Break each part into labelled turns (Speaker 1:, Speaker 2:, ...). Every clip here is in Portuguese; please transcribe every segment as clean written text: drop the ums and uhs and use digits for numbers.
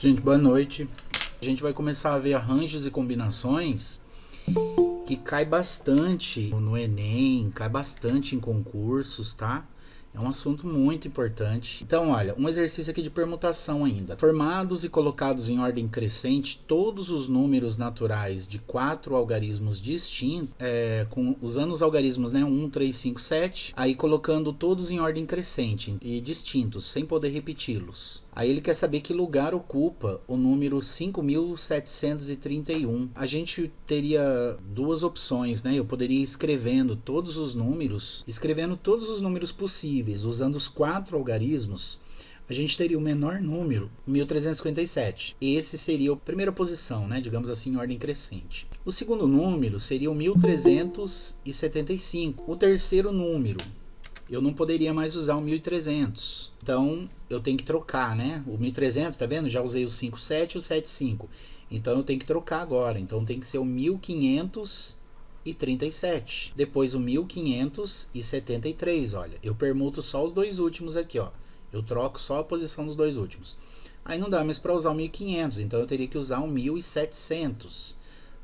Speaker 1: Gente, boa noite. A gente vai começar a ver arranjos e combinações que cai bastante no Enem, cai bastante em concursos, tá? É um assunto muito importante. Então, olha, um exercício aqui de permutação ainda. Formados e colocados em ordem crescente, todos os números naturais de 4 algarismos distintos, usando os algarismos, né, 1, 3, 5, 7, aí colocando todos em ordem crescente e distintos, sem poder repeti-los. Aí ele quer saber que lugar ocupa o número 5731. A gente teria duas opções, né? Eu poderia ir escrevendo todos os números possíveis, usando os 4 algarismos. A gente teria o menor número, 1357. Esse seria a primeira posição, né? Digamos assim, em ordem crescente. O segundo número seria o 1375. O terceiro número, eu não poderia mais usar o 1300. Então, eu tenho que trocar, né? O 1300, tá vendo? Já usei o 57 e o 75. Então, eu tenho que trocar agora. Então, tem que ser o 1537. Depois, o 1573, olha. Eu permuto só os dois últimos aqui, ó. Eu troco só a posição dos dois últimos. Aí, não dá mais para usar o 1500. Então, eu teria que usar o 1700,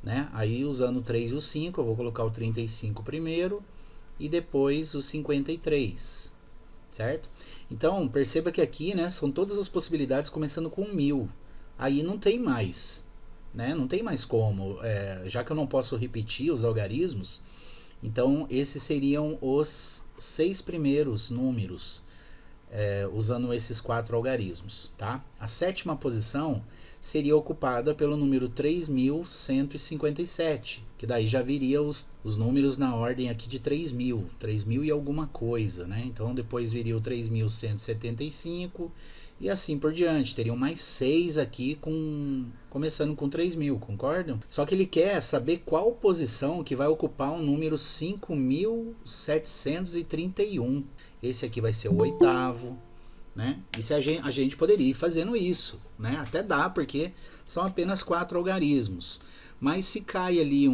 Speaker 1: né? Aí, usando o 3 e o 5, eu vou colocar o 35 primeiro e depois o 53, certo? Então, perceba que aqui, né, são todas as possibilidades começando com 1000. Aí não tem mais, né? Não tem mais como, já que eu não posso repetir os algarismos, então esses seriam os 6 primeiros números, usando esses 4 algarismos, tá? A sétima posição seria ocupada pelo número 3157, que daí já viria os números na ordem aqui de 3000 e alguma coisa, né? Então depois viria o 3175 e assim por diante. Teriam mais 6 aqui começando com 3000, concordam? Só que ele quer saber qual posição que vai ocupar o número 5731. Esse aqui vai ser o oitavo, né? E se a gente poderia ir fazendo isso, né? Até dá, porque são apenas 4 algarismos. Mas se cai ali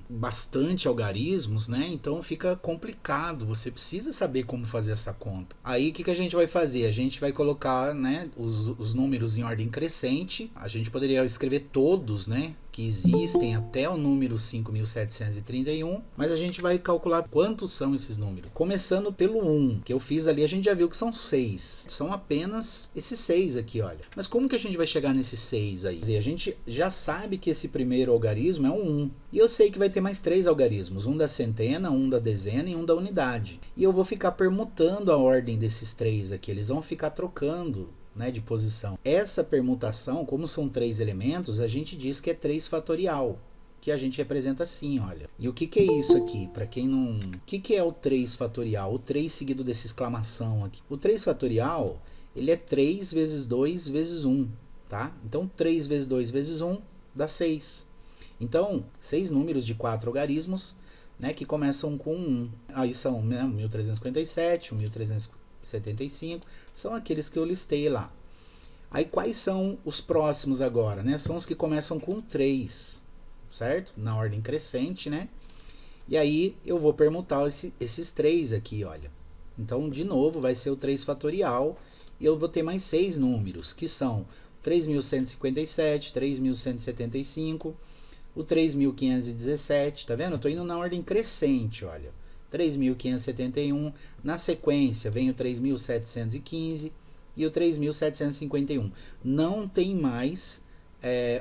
Speaker 1: bastante algarismos, né? Então fica complicado. Você precisa saber como fazer essa conta. Aí o que a gente vai fazer? A gente vai colocar, né, os números em ordem crescente. A gente poderia escrever todos, né, que existem até o número 5731, mas a gente vai calcular quantos são esses números. Começando pelo 1, que eu fiz ali, a gente já viu que são 6. São apenas esses 6 aqui, olha. Mas como que a gente vai chegar nesses 6 aí? A gente já sabe que esse primeiro algarismo é um 1. E eu sei que vai ter mais 3 algarismos, um da centena, um da dezena e um da unidade. E eu vou ficar permutando a ordem desses 3 aqui, eles vão ficar trocando, né, de posição. Essa permutação, como são 3 elementos, a gente diz que é 3 fatorial, que a gente representa assim, olha. E o que é isso aqui? Para quem não... O que é o 3 fatorial? O 3 seguido dessa exclamação aqui. O 3 fatorial, ele é 3 vezes 2 vezes 1, tá? Então, 3 vezes 2 vezes 1 dá 6. Então, 6 números de 4 algarismos, né, que começam com 1. Aí são, né, 1357, 1375, são aqueles que eu listei lá. Aí quais são os próximos agora, né? São os que começam com 3, certo? Na ordem crescente, né? E aí eu vou permutar esses 3 aqui, olha. Então, de novo, vai ser o 3 fatorial e eu vou ter mais 6 números, que são 3157, 3175, o 3517, tá vendo? Eu tô indo na ordem crescente, olha. 3571, na sequência vem o 3715 e o 3751. Não tem mais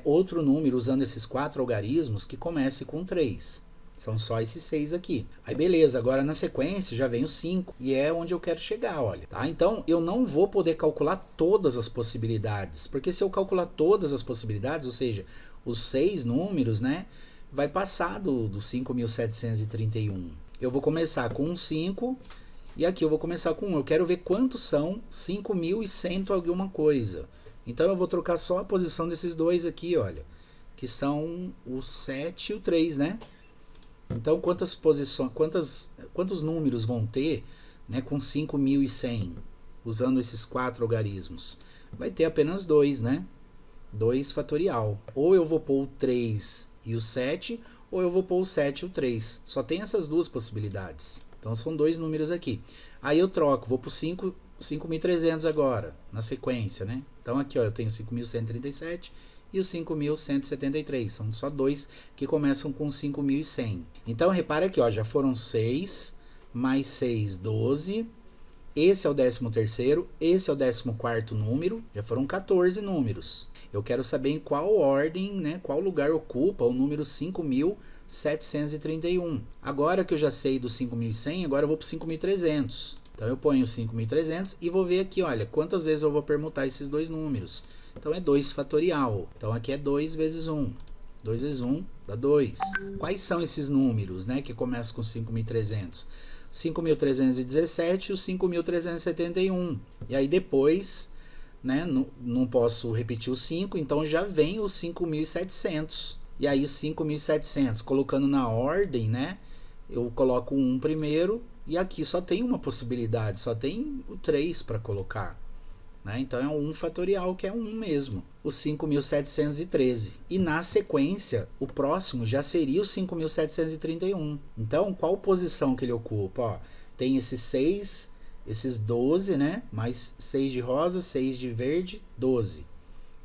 Speaker 1: outro número usando esses 4 algarismos que comece com 3. São só esses 6 aqui. Aí beleza, agora na sequência já vem o 5 e é onde eu quero chegar, olha. Tá? Então eu não vou poder calcular todas as possibilidades, porque se eu calcular todas as possibilidades, ou seja, os 6 números, né, vai passar do 5731. Eu vou começar com um 5 e aqui eu vou começar com 1. Eu quero ver quantos são 5100 alguma coisa. Então eu vou trocar só a posição desses dois aqui, olha, que são o 7 e o 3, né? Então quantas posições, quantos números vão ter, né, com 5100 usando esses 4 algarismos? Vai ter apenas 2, né? 2 fatorial. Ou eu vou pôr o 3 e o 7, ou eu vou pôr o 7 e o 3. Só tem essas duas possibilidades. Então são 2 números aqui. Aí eu troco, vou para o 5 5.300 agora, na sequência, né? Então aqui, ó, eu tenho 5.137 e os 5.173. São só dois que começam com 5.100. Então repara aqui, ó, já foram 6, mais 6, 12. Esse é o 13º, esse é o 14º número, já foram 14 números. Eu quero saber em qual ordem, né, qual lugar ocupa o número 5.731. Agora que eu já sei do 5.100, agora eu vou para 5.300. Então eu ponho 5.300 e vou ver aqui, olha, quantas vezes eu vou permutar esses dois números. Então é 2 fatorial. Então aqui é 2 vezes 1. 2 vezes 1 dá 2. Quais são esses números, né, que começam com 5.300? 5.317 e o 5.371. E aí depois, né, não posso repetir o 5, então já vem os 5.700. E aí os 5.700, colocando na ordem, né, eu coloco o 1 primeiro. E aqui só tem uma possibilidade, só tem o 3 para colocar. Né? Então é um 1 fatorial, que é um 1 mesmo, o 5.713. E na sequência, o próximo já seria o 5.731. Então, qual posição que ele ocupa? Ó, tem esses 6, esses 12, né? Mais 6 de rosa, 6 de verde, 12.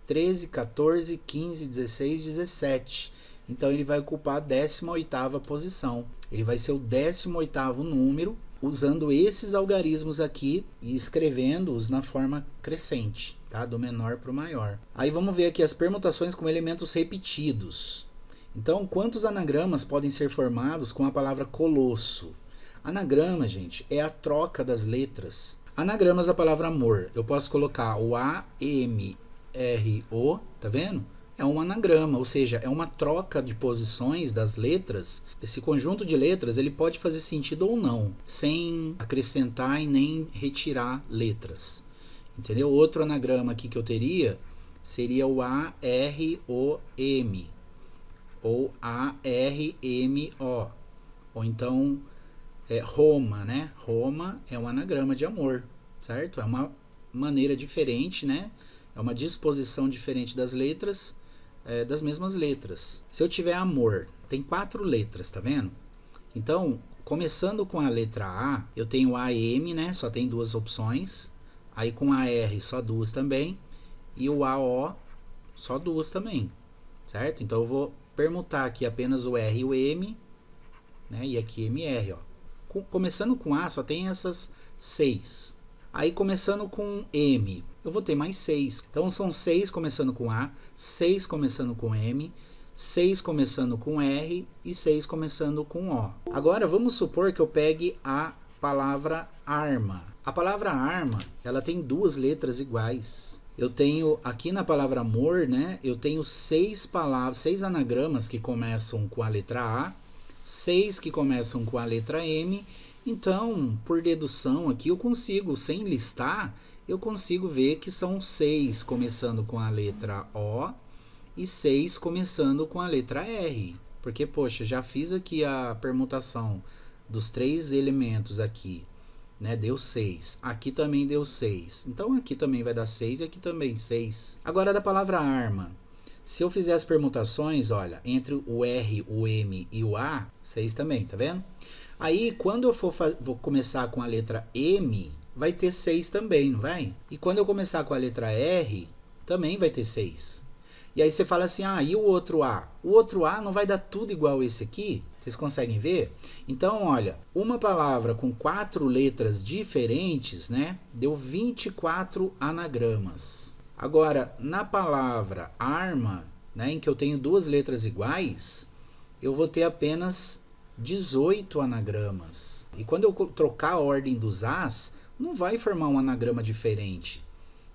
Speaker 1: 13, 14, 15, 16, 17. Então ele vai ocupar a 18ª posição. Ele vai ser o 18º número, usando esses algarismos aqui e escrevendo-os na forma crescente, tá? Do menor para o maior. Aí vamos ver aqui as permutações com elementos repetidos. Então, quantos anagramas podem ser formados com a palavra colosso? Anagrama, gente, é a troca das letras. Anagramas da palavra amor. Eu posso colocar o A-M-R-O, tá vendo? É um anagrama, ou seja, é uma troca de posições das letras. Esse conjunto de letras ele pode fazer sentido ou não, sem acrescentar e nem retirar letras. Entendeu? Outro anagrama aqui que eu teria seria o A-R-O-M ou A-R-M-O. Ou então Roma, né? Roma é um anagrama de amor, certo? É uma maneira diferente, né? É uma disposição diferente das letras, das mesmas letras. Se eu tiver amor, tem 4 letras, tá vendo? Então, começando com a letra A, eu tenho AM, né? Só tem 2 opções. Aí com a R, só 2 também. E o AO, só 2 também, certo? Então eu vou permutar aqui apenas o R e o M, né? E aqui MR, ó. Começando com A, só tem essas 6. Aí começando com M, eu vou ter mais 6. Então são 6 começando com A, 6 começando com M, 6 começando com R e 6 começando com O. Agora vamos supor que eu pegue a palavra arma. A palavra arma, ela tem 2 letras iguais. Eu tenho aqui na palavra amor, né? Eu tenho 6 anagramas que começam com a letra A, 6 que começam com a letra M. Então, por dedução aqui, eu consigo, sem listar, eu consigo ver que são 6 começando com a letra O e 6 começando com a letra R. Porque, poxa, já fiz aqui a permutação dos 3 elementos aqui, né? Deu 6. Aqui também deu 6. Então, aqui também vai dar 6 e aqui também 6. Agora, da palavra arma. Se eu fizer as permutações, olha, entre o R, o M e o A, 6 também, tá vendo? Aí, quando eu vou começar com a letra M, vai ter 6 também, não vai? E quando eu começar com a letra R, também vai ter 6. E aí você fala assim, e o outro A? O outro A não vai dar tudo igual esse aqui? Vocês conseguem ver? Então, olha, uma palavra com 4 letras diferentes, né? Deu 24 anagramas. Agora, na palavra arma, né, em que eu tenho 2 letras iguais, eu vou ter apenas 18 anagramas. E quando eu trocar a ordem dos As, não vai formar um anagrama diferente.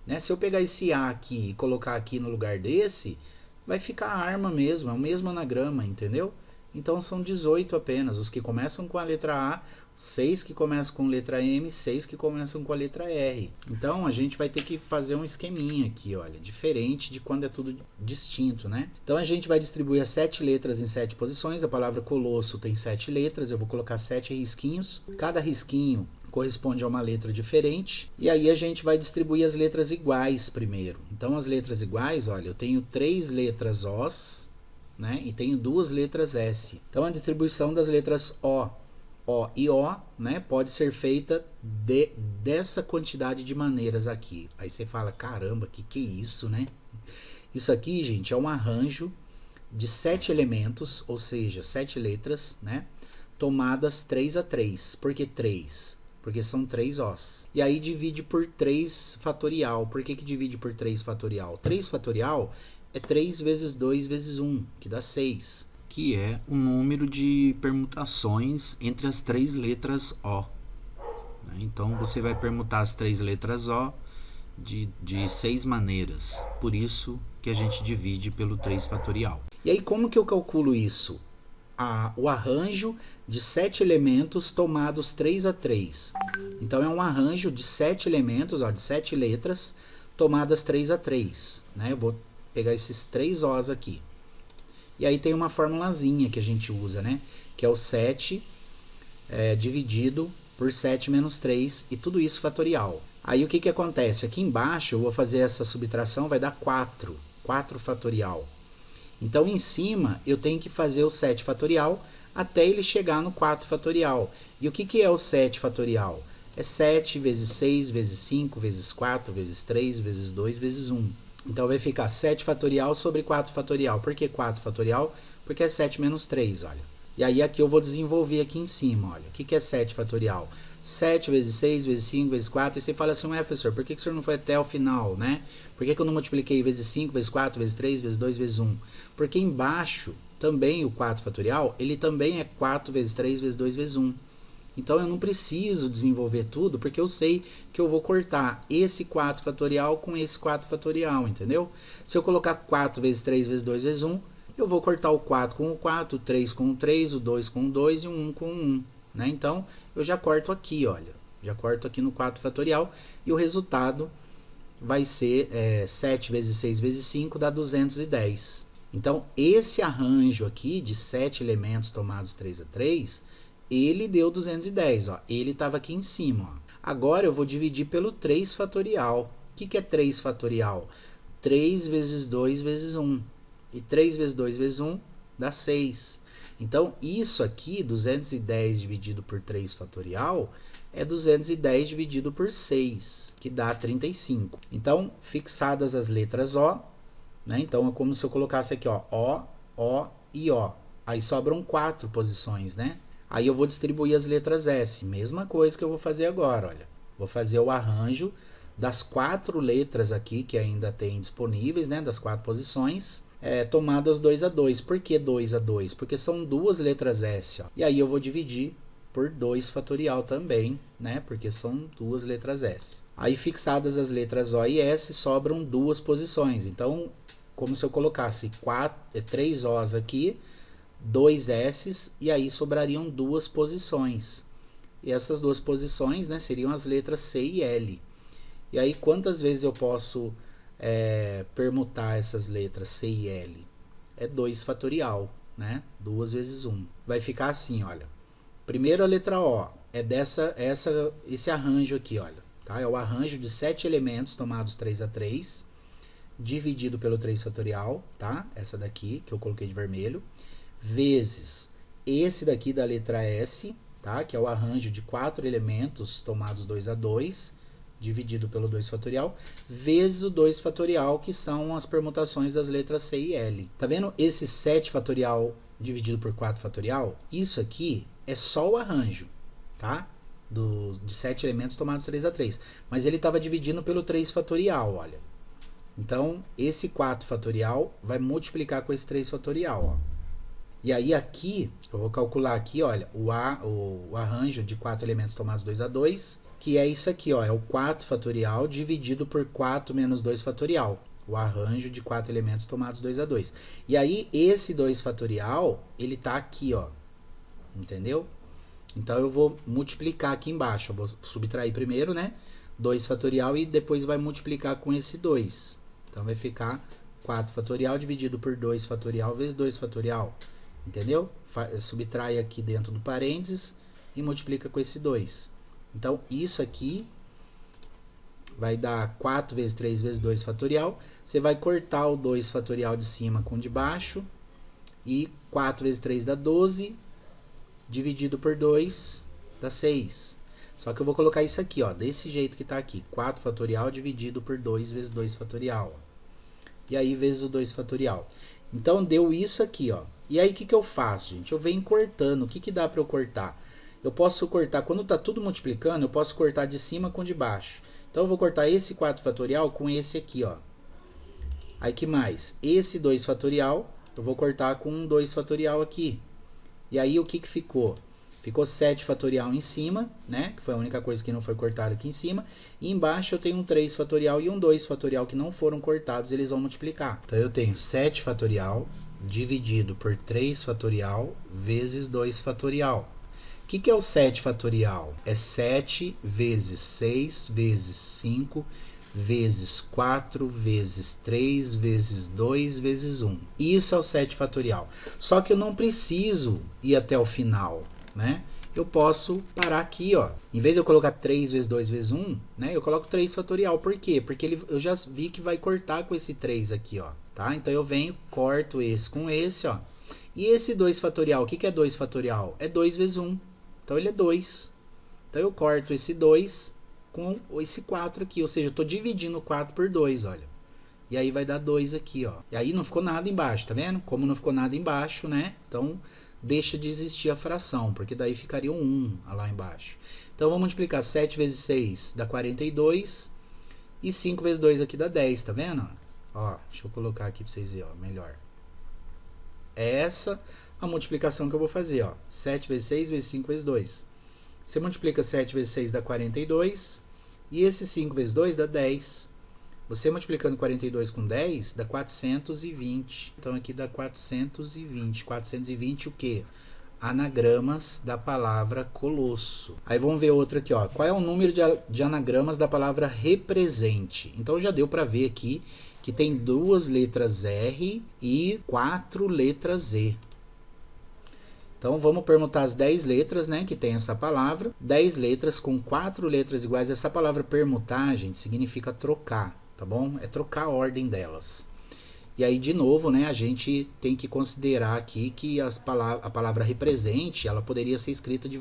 Speaker 1: Né? Se eu pegar esse A aqui e colocar aqui no lugar desse, vai ficar arma mesmo, é o mesmo anagrama, entendeu? Então são 18 apenas, os que começam com a letra A, 6 que começam com a letra M, 6 que começam com a letra R. Então a gente vai ter que fazer um esqueminha aqui, olha, diferente de quando é tudo distinto, né? Então a gente vai distribuir as 7 letras em 7 posições, a palavra colosso tem 7 letras, eu vou colocar 7 risquinhos, cada risquinho corresponde a uma letra diferente, e aí a gente vai distribuir as letras iguais primeiro. Então as letras iguais, olha, eu tenho 3 letras Os, né? E tenho 2 letras S. Então a distribuição das letras O O e O, né, pode ser feita dessa quantidade de maneiras aqui. Aí você fala, caramba, que é isso, né? Isso aqui, gente, é um arranjo de 7 elementos, ou seja, 7 letras, né, tomadas 3 a 3. Por que 3? Porque são 3 Os. E aí divide por 3 fatorial. Por que divide por 3 fatorial? 3 fatorial é 3 vezes 2 vezes 1, que dá 6. Que é o número de permutações entre as 3 letras O. Então, você vai permutar as 3 letras O de 6 maneiras. Por isso que a gente divide pelo 3 fatorial. E aí, como que eu calculo isso? O arranjo de 7 elementos tomados 3 a 3. Então, é um arranjo de 7 elementos, de 7 letras, tomadas 3 a 3. Né? Eu vou pegar esses 3 Os aqui. E aí tem uma formulazinha que a gente usa, né? Que é o 7 dividido por 7 menos 3, e tudo isso fatorial. Aí o que acontece? Aqui embaixo eu vou fazer essa subtração, vai dar 4 fatorial. Então em cima eu tenho que fazer o 7 fatorial até ele chegar no 4 fatorial. E o que é o 7 fatorial? É 7 vezes 6 vezes 5 vezes 4 vezes 3 vezes 2 vezes 1. Então vai ficar 7 fatorial sobre 4 fatorial. Por que 4 fatorial? Porque é 7 menos 3, olha. E aí aqui eu vou desenvolver aqui em cima, olha. O que é 7 fatorial? 7 vezes 6 vezes 5 vezes 4. E você fala assim, professor, por que o senhor não foi até o final, né? Por que eu não multipliquei vezes 5, vezes 4, vezes 3, vezes 2, vezes 1? Porque embaixo, também o 4 fatorial, ele também é 4 vezes 3, vezes 2, vezes 1. Então eu não preciso desenvolver tudo, porque eu sei que eu vou cortar esse 4 fatorial com esse 4 fatorial, entendeu? Se eu colocar 4 vezes 3 vezes 2 vezes 1, eu vou cortar o 4 com o 4, o 3 com o 3, o 2 com o 2 e o 1 com o 1. Né? Então eu já corto aqui, olha. Já corto aqui no 4 fatorial e o resultado vai ser 7 vezes 6 vezes 5 dá 210. Então esse arranjo aqui de 7 elementos tomados 3 a 3... ele deu 210, ó. Ele estava aqui em cima. Ó. Agora eu vou dividir pelo 3 fatorial. O que é 3 fatorial? 3 vezes 2 vezes 1. E 3 vezes 2 vezes 1 dá 6. Então, isso aqui, 210 dividido por 3 fatorial, é 210 dividido por 6, que dá 35. Então, fixadas as letras O, né? Então, é como se eu colocasse aqui, ó, O e O. Aí sobram 4 posições, né? Aí eu vou distribuir as letras S. Mesma coisa que eu vou fazer agora, olha. Vou fazer o arranjo das 4 letras aqui que ainda tem disponíveis, né? Das 4 posições, tomadas 2 a 2. Por que 2 a 2? Porque são 2 letras S, ó. E aí eu vou dividir por 2 fatorial também, né? Porque são 2 letras S. Aí fixadas as letras O e S, sobram 2 posições. Então, como se eu colocasse 3 Os aqui, 2 S's, e aí sobrariam 2 posições. E essas 2 posições, né, seriam as letras C e L. E aí quantas vezes eu posso permutar essas letras C e L? É 2 fatorial, né? 2 vezes 1. Vai ficar assim, olha. Primeiro a letra O é esse arranjo aqui, olha. Tá? É o arranjo de 7 elementos tomados 3 a 3, dividido pelo 3 fatorial, tá? Essa daqui que eu coloquei de vermelho, vezes esse daqui da letra S, tá? Que é o arranjo de 4 elementos tomados 2 a 2, dividido pelo 2 fatorial, vezes o 2 fatorial, que são as permutações das letras C e L. Tá vendo esse 7 fatorial dividido por 4 fatorial? Isso aqui é só o arranjo, tá? De 7 elementos tomados 3 a 3. Mas ele estava dividindo pelo 3 fatorial, olha. Então, esse 4 fatorial vai multiplicar com esse 3 fatorial, ó. E aí aqui, eu vou calcular aqui, olha, o arranjo de 4 elementos tomados 2 a 2, que é isso aqui, ó, é o 4 fatorial dividido por 4 menos 2 fatorial. O arranjo de 4 elementos tomados 2 a 2. E aí, esse 2 fatorial, ele tá aqui, ó. Entendeu? Então, eu vou multiplicar aqui embaixo. Eu vou subtrair primeiro, né? 2 fatorial e depois vai multiplicar com esse 2. Então, vai ficar 4 fatorial dividido por 2 fatorial vezes 2 fatorial. Entendeu? Subtrai aqui dentro do parênteses e multiplica com esse 2. Então, isso aqui vai dar 4 vezes 3 vezes 2 fatorial. Você vai cortar o 2 fatorial de cima com o de baixo. E 4 vezes 3 dá 12. dividido por 2 dá 6. Só que eu vou colocar isso aqui, ó, desse jeito que tá aqui. 4 fatorial dividido por 2 vezes 2 fatorial. E aí vezes o 2 fatorial. Então deu isso aqui, ó. E aí o que eu faço, gente? Eu venho cortando. O que dá para eu cortar? Eu posso cortar, quando tá tudo multiplicando, eu posso cortar de cima com de baixo. Então eu vou cortar esse 4 fatorial com esse aqui, ó. Aí que mais? Esse 2 fatorial, eu vou cortar com um 2 fatorial aqui. E aí o que ficou? Ficou 7 fatorial em cima, né? Que foi a única coisa que não foi cortada aqui em cima. E embaixo eu tenho um 3 fatorial e um 2 fatorial que não foram cortados, eles vão multiplicar. Então eu tenho 7 fatorial dividido por 3 fatorial vezes 2 fatorial. O que é o 7 fatorial? É 7 vezes 6 vezes 5 vezes 4 vezes 3 vezes 2 vezes 1. Isso é o 7 fatorial. Só que eu não preciso ir até o final, né? Eu posso parar aqui, ó. Em vez de eu colocar 3 vezes 2 vezes 1, né? Eu coloco 3 fatorial. Por quê? Porque eu já vi que vai cortar com esse 3 aqui, ó. Tá? Então eu venho, corto esse com esse, ó. E esse 2 fatorial, o que é 2 fatorial? É 2 vezes 1. Então ele é 2. Então eu corto esse 2 com esse 4 aqui. Ou seja, eu estou dividindo 4 por 2, olha. E aí vai dar 2 aqui, ó. E aí não ficou nada embaixo, tá vendo? Como não ficou nada embaixo, né? Então deixa de existir a fração, porque daí ficaria um 1 lá embaixo. Então vamos multiplicar 7 vezes 6 dá 42. E 5 vezes 2 aqui dá 10, tá vendo? Ó, deixa eu colocar aqui para vocês verem, ó, melhor. É essa a multiplicação que eu vou fazer, ó. 7 vezes 6 vezes 5 vezes 2. Você multiplica 7 vezes 6 dá 42. E esse 5 vezes 2 dá 10. Você multiplicando 42 com 10 dá 420. Então aqui dá 420. 420 o quê? Anagramas da palavra colosso. Aí vamos ver outro aqui, ó. Qual é o número de anagramas da palavra represente? Então já deu para ver aqui que tem 2 letras R e 4 letras E. Então vamos permutar as 10 letras, né, que tem essa palavra. 10 letras com 4 letras iguais. Essa palavra permutar, gente, significa trocar, tá bom? É trocar a ordem delas. E aí, de novo, né, a gente tem que considerar aqui que a palavra represente, ela poderia ser escrita de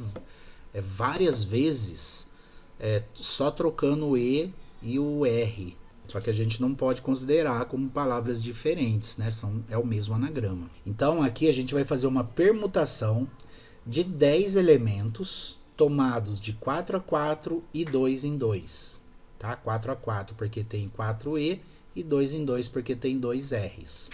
Speaker 1: várias vezes, só trocando o E e o R. Só que a gente não pode considerar como palavras diferentes, né? É o mesmo anagrama. Então, aqui a gente vai fazer uma permutação de 10 elementos tomados de 4 a 4 e 2 em 2. Tá? 4 a 4 porque tem 4E e 2 em 2 porque tem 2 R's.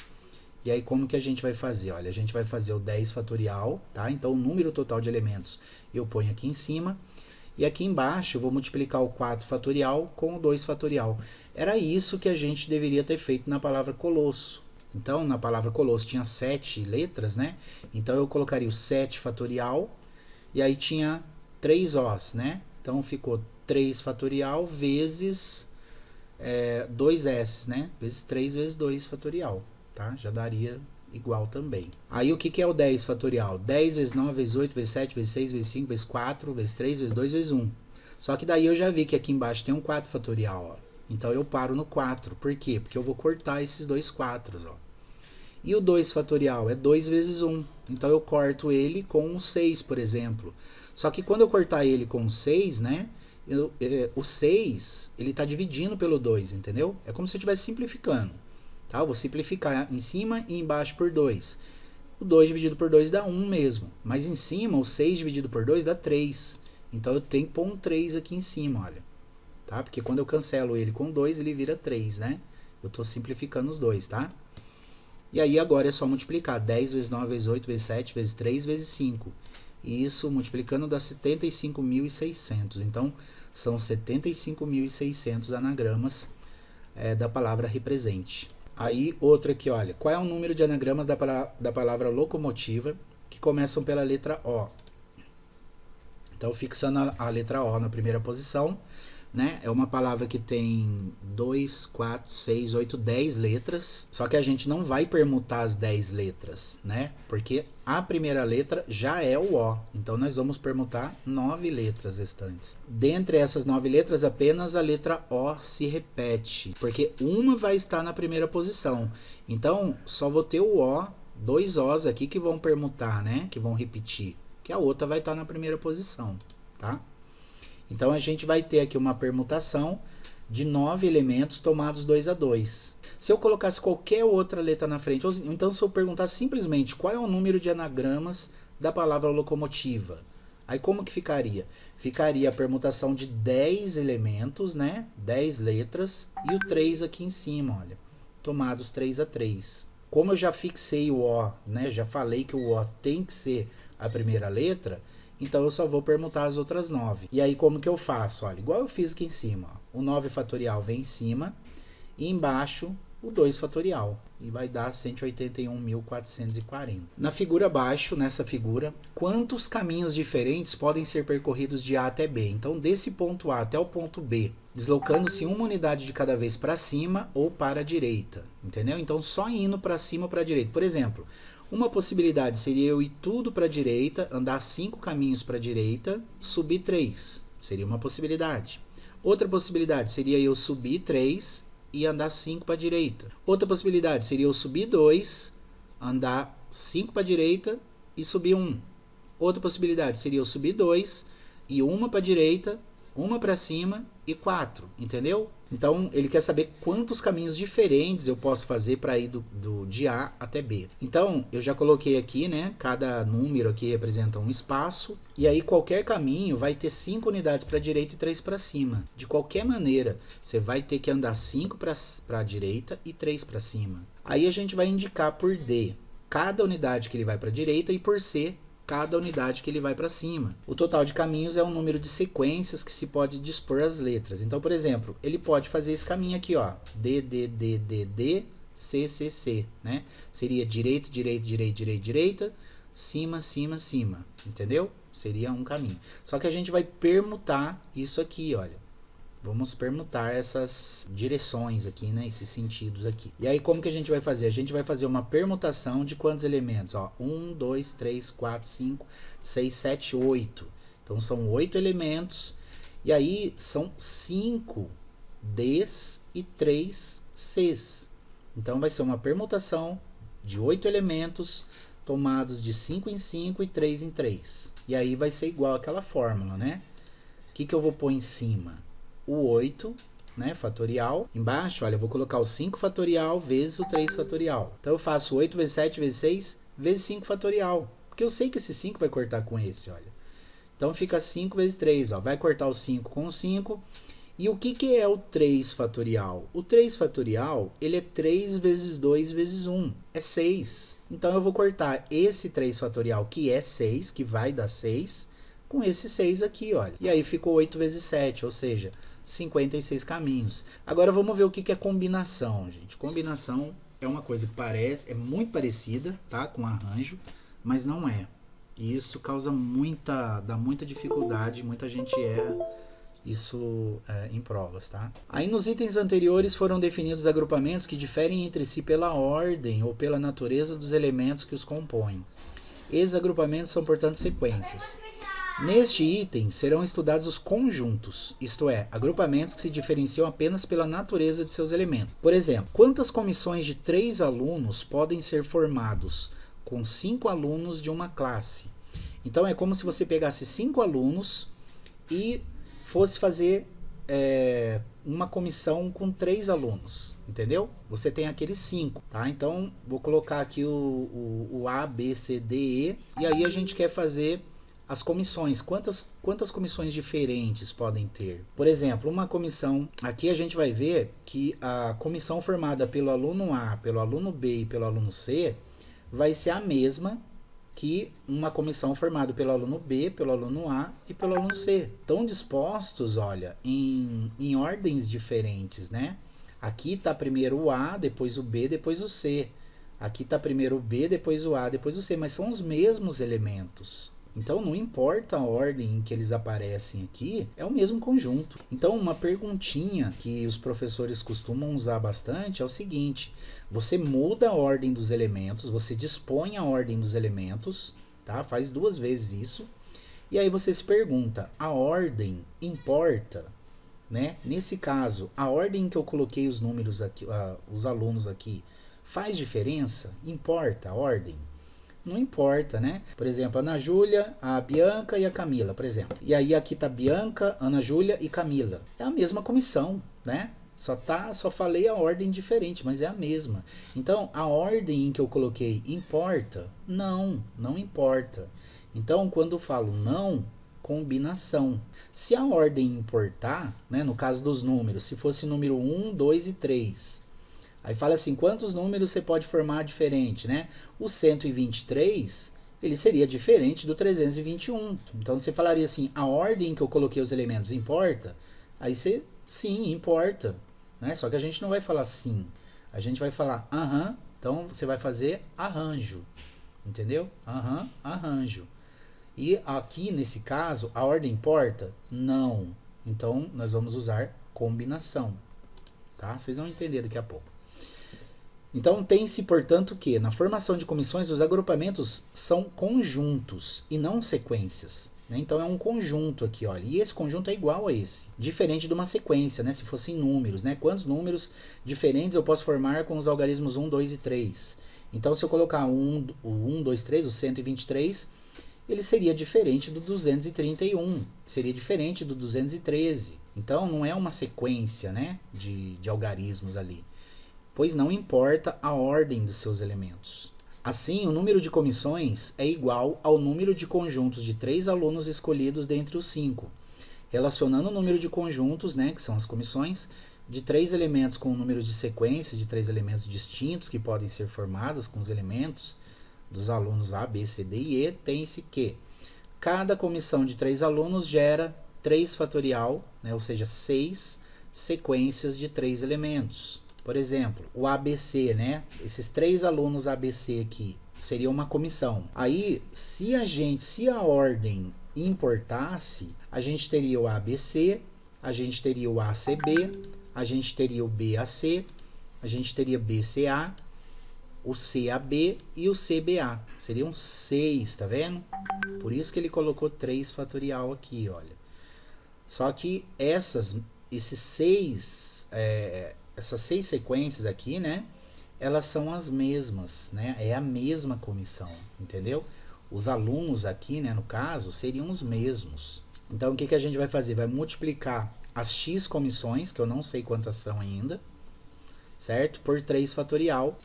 Speaker 1: E aí, como que a gente vai fazer? Olha, a gente vai fazer o 10 fatorial, tá? Então, o número total de elementos eu ponho aqui em cima. E aqui embaixo eu vou multiplicar o 4 fatorial com o 2 fatorial. Era isso que a gente deveria ter feito na palavra colosso. Então, na palavra colosso tinha 7 letras, né? Então, eu colocaria o 7 fatorial e aí tinha 3 Os, né? Então, ficou 3 fatorial vezes 2 S, né? Vezes 3 vezes 2 fatorial, tá? Já daria igual também. Aí o que é o 10 fatorial? 10 vezes 9 vezes 8 vezes 7 vezes 6 vezes 5 vezes 4 vezes 3 vezes 2 vezes 1. Só que daí eu já vi que aqui embaixo tem um 4 fatorial, ó. Então eu paro no 4. Por quê? Porque eu vou cortar esses dois 4, ó. E o 2 fatorial é 2 vezes 1. Então eu corto ele com o 6, por exemplo. Só que quando eu cortar ele com o 6, né? O 6, ele está dividindo pelo 2, entendeu? É como se eu estivesse simplificando. Tá? Eu vou simplificar em cima e embaixo por 2. O 2 dividido por 2 dá 1 mesmo. Mas em cima, o 6 dividido por 2 dá 3. Então eu tenho que pôr um 3 aqui em cima, olha. Tá? Porque quando eu cancelo ele com 2, ele vira 3, né? Eu estou simplificando os dois, tá? E aí agora é só multiplicar. 10 vezes 9 vezes 8 vezes 7 vezes 3 vezes 5. E isso multiplicando dá 75.600. Então são 75.600 anagramas da palavra represente. Aí outro aqui, olha. Qual é o número de anagramas da palavra locomotiva que começam pela letra O? Então fixando a letra O na primeira posição, né? É uma palavra que tem 2, 4, 6, 8, 10 letras. Só que a gente não vai permutar as 10 letras, né? Porque a primeira letra já é o O. Então nós vamos permutar 9 letras restantes. Dentre essas 9 letras, apenas a letra O se repete. Porque uma vai estar na primeira posição. Então só vou ter o O, 2 Os aqui que vão permutar, né? Que vão repetir. que a outra vai estar na primeira posição, tá? Então a gente vai ter aqui uma permutação de 9 elementos tomados 2 a 2. Se eu colocasse qualquer outra letra na frente, ou então se eu perguntasse simplesmente qual é o número de anagramas da palavra locomotiva, aí como que ficaria? Ficaria a permutação de 10 elementos, né? 10 letras e o 3 aqui em cima, olha, tomados 3 a 3. Como eu já fixei o O, né? Já falei que o O tem que ser a primeira letra, então eu só vou permutar as outras 9. E aí como que eu faço? Olha, igual eu fiz aqui em cima, ó. O 9 fatorial vem em cima e embaixo o 2 fatorial. E vai dar 181.440. Na figura abaixo, nessa figura, quantos caminhos diferentes podem ser percorridos de A até B? Então, desse ponto A até o ponto B, deslocando-se uma unidade de cada vez para cima ou para a direita. Entendeu? Então, só indo para cima ou para a direita. Por exemplo, uma possibilidade seria eu ir tudo para a direita, andar 5 caminhos para a direita, subir 3. Seria uma possibilidade. Outra possibilidade seria eu subir 3 e andar 5 para a direita. Outra possibilidade seria eu subir 2, andar 5 para a direita e subir 1. Outra possibilidade seria eu subir 2 e uma para a direita, uma para cima e 4, entendeu? Então, ele quer saber quantos caminhos diferentes eu posso fazer para ir de A até B. Então, eu já coloquei aqui, né? Cada número aqui representa um espaço. E aí, qualquer caminho vai ter 5 unidades para a direita e 3 para cima. De qualquer maneira, você vai ter que andar 5 para a direita e 3 para cima. Aí, a gente vai indicar por D cada unidade que ele vai para a direita e por C cada unidade que ele vai para cima. O total de caminhos é um número de sequências que se pode dispor as letras. Então, por exemplo, ele pode fazer esse caminho aqui, ó, D, D, D, D, D, C, C, C, né? Seria direito, direito, direito, direito, direita, cima, cima, cima, entendeu? Seria um caminho. Só que a gente vai permutar isso aqui, olha. Vamos permutar essas direções aqui, né? Esses sentidos aqui. E aí, como que a gente vai fazer? A gente vai fazer uma permutação de quantos elementos? Ó, 1, 2, 3, 4, 5, 6, 7, 8. Então, são 8 elementos. E aí, são 5 Ds e 3 Cs. Então, vai ser uma permutação de 8 elementos tomados de 5 em 5 e 3 em 3. E aí, vai ser igual àquela fórmula, né? O que eu vou pôr em cima? O 8, né, fatorial. Embaixo, olha, eu vou colocar o 5 fatorial vezes o 3 fatorial. Então, eu faço 8 vezes 7 vezes 6 vezes 5 fatorial. Porque eu sei que esse 5 vai cortar com esse, olha. Então, fica 5 vezes 3, ó. Vai cortar o 5 com o 5. E o que é o 3 fatorial? O 3 fatorial, ele é 3 vezes 2 vezes 1. É 6. Então, eu vou cortar esse 3 fatorial, que é 6, que vai dar 6, com esse 6 aqui, olha. E aí, ficou 8 vezes 7, ou seja, 56 caminhos. Agora vamos ver o que é combinação, gente. Combinação é uma coisa que parece, é muito parecida, tá, com arranjo, mas não é. E isso causa dá muita dificuldade, muita gente erra isso em provas, tá? Aí nos itens anteriores foram definidos agrupamentos que diferem entre si pela ordem ou pela natureza dos elementos que os compõem. Esses agrupamentos são, portanto, sequências. Neste item serão estudados os conjuntos, isto é, agrupamentos que se diferenciam apenas pela natureza de seus elementos. Por exemplo, quantas comissões de 3 alunos podem ser formados com 5 alunos de uma classe? Então é como se você pegasse 5 alunos e fosse fazer uma comissão com 3 alunos, entendeu? Você tem aqueles 5, tá? Então vou colocar aqui o A, B, C, D, E, e aí a gente quer fazer as comissões. Quantas comissões diferentes podem ter? Por exemplo, uma comissão, aqui a gente vai ver que a comissão formada pelo aluno A, pelo aluno B e pelo aluno C vai ser a mesma que uma comissão formada pelo aluno B, pelo aluno A e pelo aluno C. Estão dispostos, olha, em ordens diferentes, né? Aqui está primeiro o A, depois o B, depois o C. Aqui está primeiro o B, depois o A, depois o C, mas são os mesmos elementos. Então, não importa a ordem em que eles aparecem aqui, é o mesmo conjunto. Então, uma perguntinha que os professores costumam usar bastante é o seguinte: você muda a ordem dos elementos, você dispõe a ordem dos elementos, tá? Faz 2 vezes isso. E aí você se pergunta, a ordem importa? Né? Nesse caso, a ordem em que eu coloquei os números aqui, os alunos aqui, faz diferença? Importa a ordem? não importa, né? Por exemplo, Ana Júlia, a Bianca e a Camila, por exemplo. E aí aqui tá Bianca, Ana Júlia e Camila. É a mesma comissão, né? Só falei a ordem diferente, mas é a mesma. Então, a ordem em que eu coloquei importa? Não, não importa. Então, quando eu falo não, combinação. Se a ordem importar, né, no caso dos números, se fosse número 1, 2 e 3, aí fala assim, quantos números você pode formar diferente, né? O 123, ele seria diferente do 321. Então, você falaria assim, a ordem em que eu coloquei os elementos importa? Aí você, sim, importa. Né? Só que a gente não vai falar sim, a gente vai falar aham, então você vai fazer arranjo, entendeu? Aham, arranjo. E aqui nesse caso, a ordem importa? Não. Então nós vamos usar combinação, tá? Vocês vão entender daqui a pouco. Então tem-se, portanto, que na formação de comissões os agrupamentos são conjuntos e não sequências. Então é um conjunto aqui, olha, e esse conjunto é igual a esse, diferente de uma sequência, né? Se fossem números, né? Quantos números diferentes eu posso formar com os algarismos 1, 2 e 3? Então se eu colocar o 1, 2, 3, o 123, ele seria diferente do 231, seria diferente do 213. Então não é uma sequência, né, de algarismos ali, pois não importa a ordem dos seus elementos. Assim, o número de comissões é igual ao número de conjuntos de 3 alunos escolhidos dentre os 5, relacionando o número de conjuntos, né, que são as comissões, de 3 elementos com o número de sequências de 3 elementos distintos que podem ser formados com os elementos dos alunos A, B, C, D e E, tem-se que cada comissão de 3 alunos gera 3 fatorial, né, ou seja, 6 sequências de 3 elementos. Por exemplo, o ABC, né? Esses 3 alunos ABC aqui seria uma comissão. Aí, se a ordem importasse, a gente teria o ABC, a gente teria o ACB, a gente teria o BAC, a gente teria BCA, o CAB e o CBA. Seriam 6, tá vendo? Por isso que ele colocou 3 fatorial aqui, olha. Só que essas 6 sequências aqui, né, elas são as mesmas, né, é a mesma comissão, entendeu? Os alunos aqui, né, no caso, seriam os mesmos. Então, o que a gente vai fazer? Vai multiplicar as x comissões, que eu não sei quantas são ainda, certo? Por 3 fatorial,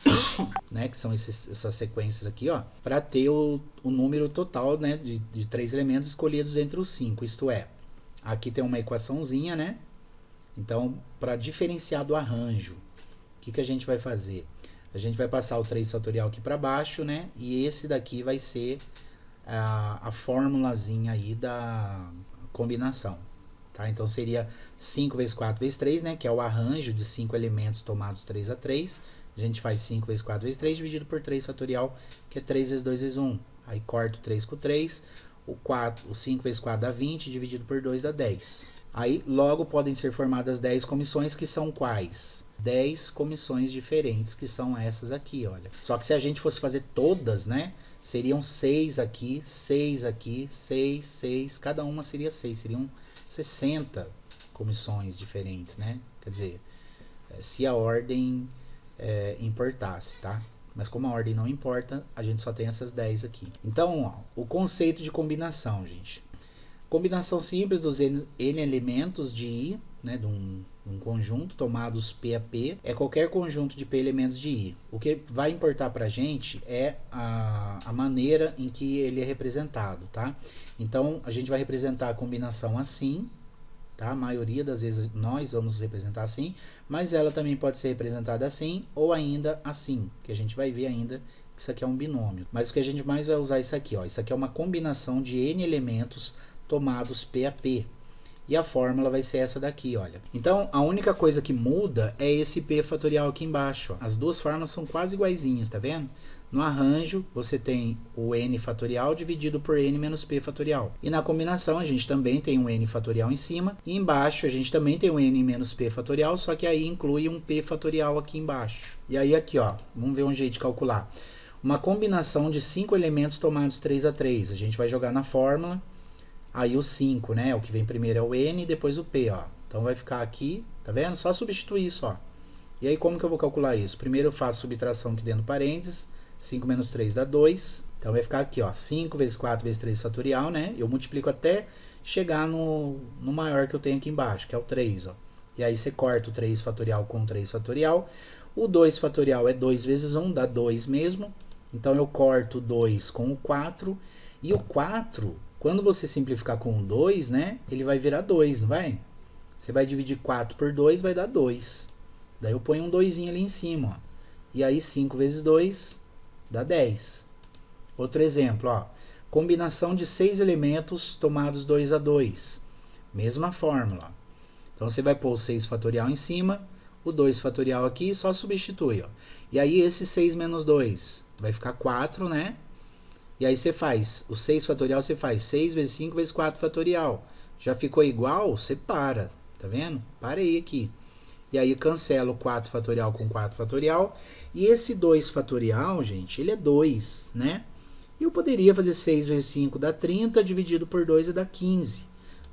Speaker 1: né, que são essas sequências aqui, ó, para ter o número total, né, de 3 elementos escolhidos entre os 5, isto é, aqui tem uma equaçãozinha, né? Então, para diferenciar do arranjo, o que a gente vai fazer? A gente vai passar o 3 fatorial aqui para baixo, né? E esse daqui vai ser a formulazinha aí da combinação, tá? Então, seria 5 vezes 4 vezes 3, né? Que é o arranjo de 5 elementos tomados 3 a 3. A gente faz 5 vezes 4 vezes 3 dividido por 3 fatorial, que é 3 vezes 2 vezes 1. Aí, corto 3 com 3. O 5 vezes 4 dá 20, dividido por 2 dá 10. Aí, logo, podem ser formadas 10 comissões, que são quais? 10 comissões diferentes, que são essas aqui, olha. Só que se a gente fosse fazer todas, né? Seriam 6 aqui, 6 aqui, 6, 6. Cada uma seria 6. Seriam 60 comissões diferentes, né? Quer dizer, se a ordem importasse, tá? Mas como a ordem não importa, a gente só tem essas 10 aqui. Então, ó, o conceito de combinação, gente. Combinação simples dos N elementos de I, né, de um conjunto tomados P a P, é qualquer conjunto de P elementos de I. O que vai importar para a gente é a maneira em que ele é representado, tá? Então, a gente vai representar a combinação assim, tá? A maioria das vezes nós vamos representar assim, mas ela também pode ser representada assim ou ainda assim, que a gente vai ver ainda que isso aqui é um binômio. Mas o que a gente mais vai usar é isso aqui, ó. Isso aqui é uma combinação de N elementos tomados P a P. E a fórmula vai ser essa daqui, olha. Então, a única coisa que muda é esse P fatorial aqui embaixo, ó. As duas fórmulas são quase iguaizinhas, tá vendo? No arranjo, você tem o N fatorial dividido por N menos P fatorial. E na combinação, a gente também tem um N fatorial em cima. E embaixo, a gente também tem um N menos P fatorial, só que aí inclui um P fatorial aqui embaixo. E aí aqui, ó, vamos ver um jeito de calcular. Uma combinação de 5 elementos tomados 3 a 3. A gente vai jogar na fórmula. Aí o 5, né? O que vem primeiro é o N e depois o P, ó. Então vai ficar aqui, tá vendo? Só substituir isso, ó. E aí como que eu vou calcular isso? Primeiro eu faço subtração aqui dentro do parênteses. 5 menos 3 dá 2. Então vai ficar aqui, ó, 5 vezes 4 vezes 3 fatorial, né? Eu multiplico até chegar no maior que eu tenho aqui embaixo, que é o 3, ó. E aí você corta o 3 fatorial com o 3 fatorial. O 2 fatorial é 2 vezes 1, dá 2 mesmo. Então eu corto o 2 com o 4. E o 4, quando você simplificar com o 2, né? Ele vai virar 2, não vai? Você vai dividir 4 por 2, vai dar 2. Daí eu ponho um 2 ali em cima, ó. E aí 5 vezes 2 dá 10. Outro exemplo, ó. Combinação de 6 elementos tomados 2 a 2. Mesma fórmula. Então você vai pôr o 6 fatorial em cima, o 2 fatorial aqui, só substitui, ó. E aí esse 6 menos 2 vai ficar 4, né? E aí você faz, o 6 fatorial você faz 6 vezes 5 vezes 4 fatorial. Já ficou igual? Você para, tá vendo? Parei aqui. E aí cancela o 4 fatorial com 4 fatorial. E esse 2 fatorial, gente, ele é 2, né? E eu poderia fazer 6 vezes 5 dá 30, dividido por 2 dá 15.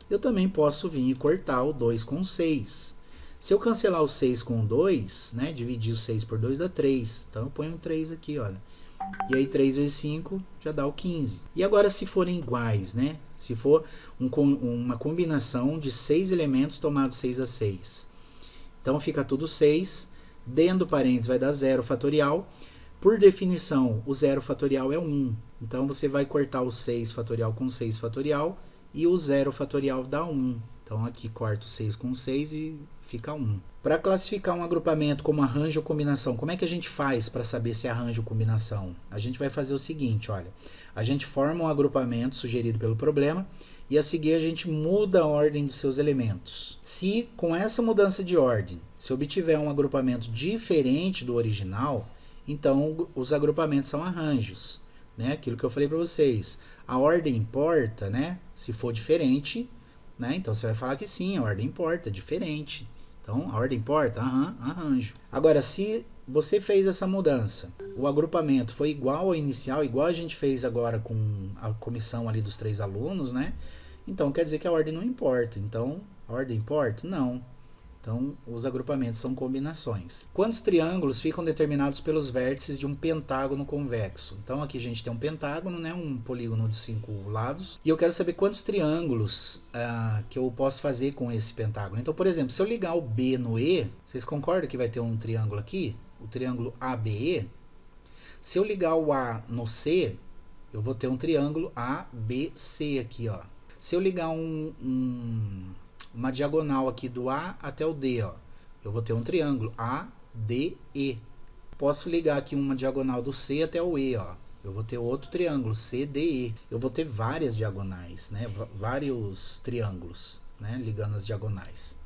Speaker 1: Eu também posso vir e cortar o 2 com 6. Se eu cancelar o 6 com o 2, né, dividir o 6 por 2 dá 3. Então eu ponho um 3 aqui, olha. E aí 3 vezes 5 já dá o 15. E agora se forem iguais, né? Se for uma combinação de 6 elementos tomados 6 a 6. Então fica tudo 6. Dentro do parênteses vai dar 0 fatorial. Por definição, o 0 fatorial é 1. Então você vai cortar o 6 fatorial com 6 fatorial. E o 0 fatorial dá 1. Então aqui corto o 6 com 6 e fica 1. Para classificar um agrupamento como arranjo ou combinação, como é que a gente faz para saber se é arranjo ou combinação? A gente vai fazer o seguinte, olha. A gente forma um agrupamento sugerido pelo problema e a seguir a gente muda a ordem dos seus elementos. Se com essa mudança de ordem, se obtiver um agrupamento diferente do original, então os agrupamentos são arranjos, né? Aquilo que eu falei para vocês. A ordem importa, né? Se for diferente, né? Então você vai falar que sim, a ordem importa, é diferente. Então a ordem importa, arranjo. Agora, se você fez essa mudança, o agrupamento foi igual ao inicial, igual a gente fez agora com a comissão ali dos 3 alunos, né? Então quer dizer que a ordem não importa. Então a ordem importa? Não. Então, os agrupamentos são combinações. Quantos triângulos ficam determinados pelos vértices de um pentágono convexo? Então, aqui a gente tem um pentágono, né, um polígono de 5 lados. E eu quero saber quantos triângulos que eu posso fazer com esse pentágono. Então, por exemplo, se eu ligar o B no E, vocês concordam que vai ter um triângulo aqui? O triângulo ABE. Se eu ligar o A no C, eu vou ter um triângulo ABC aqui, ó. Se eu ligar uma diagonal aqui do A até o D, ó, eu vou ter um triângulo ADE. Posso ligar aqui uma diagonal do C até o E, ó, eu vou ter outro triângulo CDE. Eu vou ter várias diagonais, né, vários triângulos, né, ligando as diagonais.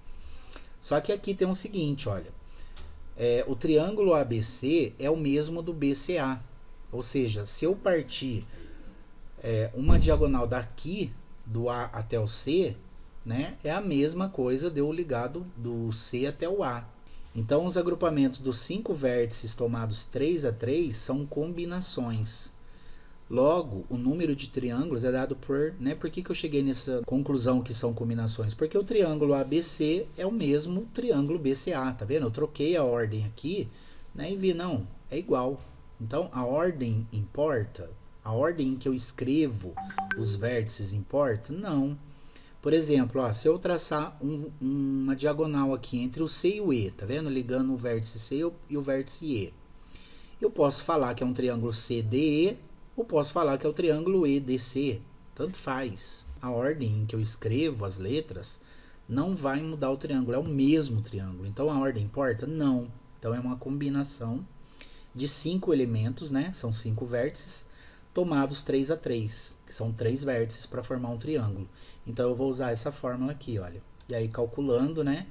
Speaker 1: Só que aqui tem o seguinte, olha, o triângulo ABC é o mesmo do BCA, ou seja, se eu partir uma diagonal daqui do A até o C, né, é a mesma coisa de eu ligado do C até o A. Então, os agrupamentos dos 5 vértices tomados 3 a 3 são combinações. Logo, o número de triângulos é dado por... Né, por que eu cheguei nessa conclusão que são combinações? Porque o triângulo ABC é o mesmo triângulo BCA, tá vendo? Eu troquei a ordem aqui, né, e vi, não, é igual. Então, a ordem importa? A ordem em que eu escrevo os vértices importa? Não. Por exemplo, ó, se eu traçar uma diagonal aqui entre o C e o E, tá vendo? Ligando o vértice C e o vértice E. Eu posso falar que é um triângulo CDE, ou posso falar que é o triângulo EDC. Tanto faz. A ordem em que eu escrevo as letras não vai mudar o triângulo, é o mesmo triângulo. Então a ordem importa? Não. Então é uma combinação de 5 elementos, né? São 5 vértices, tomados 3 a 3, que são 3 vértices para formar um triângulo. Então eu vou usar essa fórmula aqui, olha. E aí calculando, né,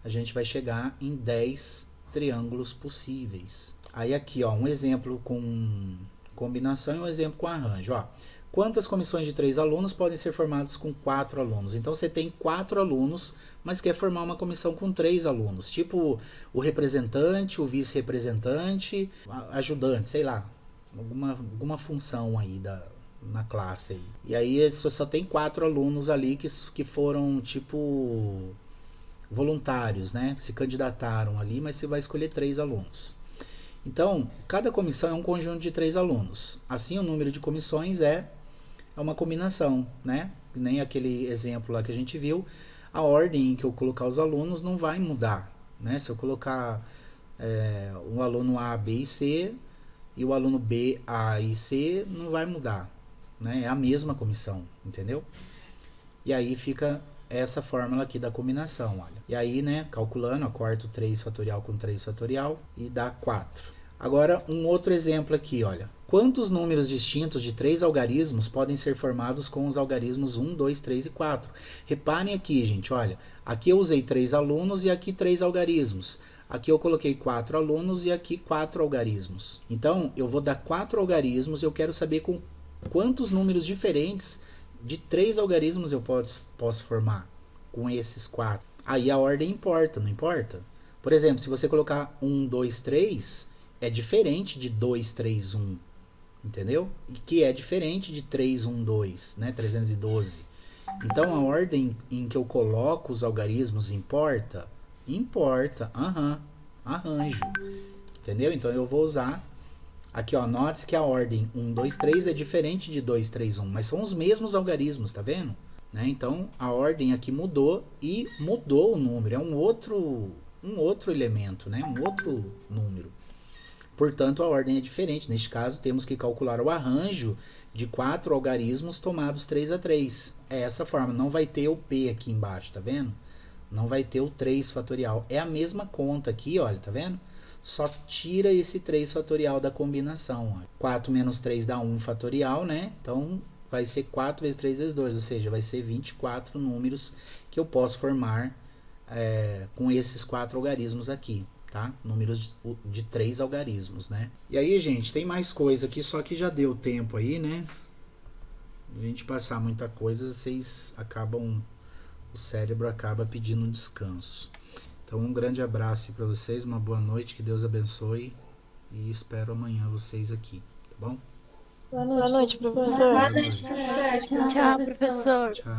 Speaker 1: a gente vai chegar em 10 triângulos possíveis. Aí aqui, ó, um exemplo com combinação e um exemplo com arranjo, ó. Quantas comissões de 3 alunos podem ser formadas com 4 alunos? Então você tem 4 alunos, mas quer formar uma comissão com 3 alunos. Tipo o representante, o vice-representante, ajudante, sei lá. Alguma função aí na classe aí. E aí só tem 4 alunos ali que foram tipo voluntários, né? Que se candidataram ali, mas você vai escolher 3 alunos. Então, cada comissão é um conjunto de 3 alunos. Assim, o número de comissões é uma combinação, né? Nem aquele exemplo lá que a gente viu, a ordem em que eu colocar os alunos não vai mudar, né? Se eu colocar o aluno A, B e C e o aluno B, A e C, não vai mudar, né? É a mesma comissão, entendeu? E aí fica essa fórmula aqui da combinação, olha. E aí, né, calculando, eu corto 3 fatorial com 3 fatorial e dá 4. Agora, um outro exemplo aqui, olha. Quantos números distintos de 3 algarismos podem ser formados com os algarismos 1, 2, 3 e 4? Reparem aqui, gente, olha. Aqui eu usei 3 alunos e aqui 3 algarismos. Aqui eu coloquei 4 alunos e aqui 4 algarismos. Então, eu vou dar 4 algarismos e eu quero saber com quantos números diferentes de 3 algarismos eu posso formar com esses 4. Aí a ordem importa, não importa? Por exemplo, se você colocar 1, 2, 3, é diferente de 2, 3, 1. Entendeu? E que é diferente de 3, 1, 2, né? 312. Então, a ordem em que eu coloco os algarismos importa? Importa. Arranjo. Entendeu? Então, eu vou usar... Aqui, ó, note que a ordem 1, 2, 3 é diferente de 2, 3, 1, mas são os mesmos algarismos, tá vendo? Né? Então, a ordem aqui mudou e mudou o número. É um outro elemento, né? Um outro número. Portanto, a ordem é diferente. Neste caso, temos que calcular o arranjo de 4 algarismos tomados 3 a 3. É essa forma. Não vai ter o P aqui embaixo, tá vendo? Não vai ter o 3 fatorial. É a mesma conta aqui, olha, tá vendo? Só tira esse 3 fatorial da combinação. Olha. 4 menos 3 dá 1 fatorial, né? Então, vai ser 4 vezes 3 vezes 2, ou seja, vai ser 24 números que eu posso formar com esses 4 algarismos aqui. Tá? Números de 3 algarismos, né? E aí, gente, tem mais coisa aqui, só que já deu tempo aí, né? A gente passar muita coisa, vocês acabam... O cérebro acaba pedindo um descanso. Então, um grande abraço para vocês, uma boa noite, que Deus abençoe. E espero amanhã vocês aqui, tá bom?
Speaker 2: Boa noite, professor.
Speaker 3: Boa noite, professor.
Speaker 2: Tchau, professor.
Speaker 1: Tchau.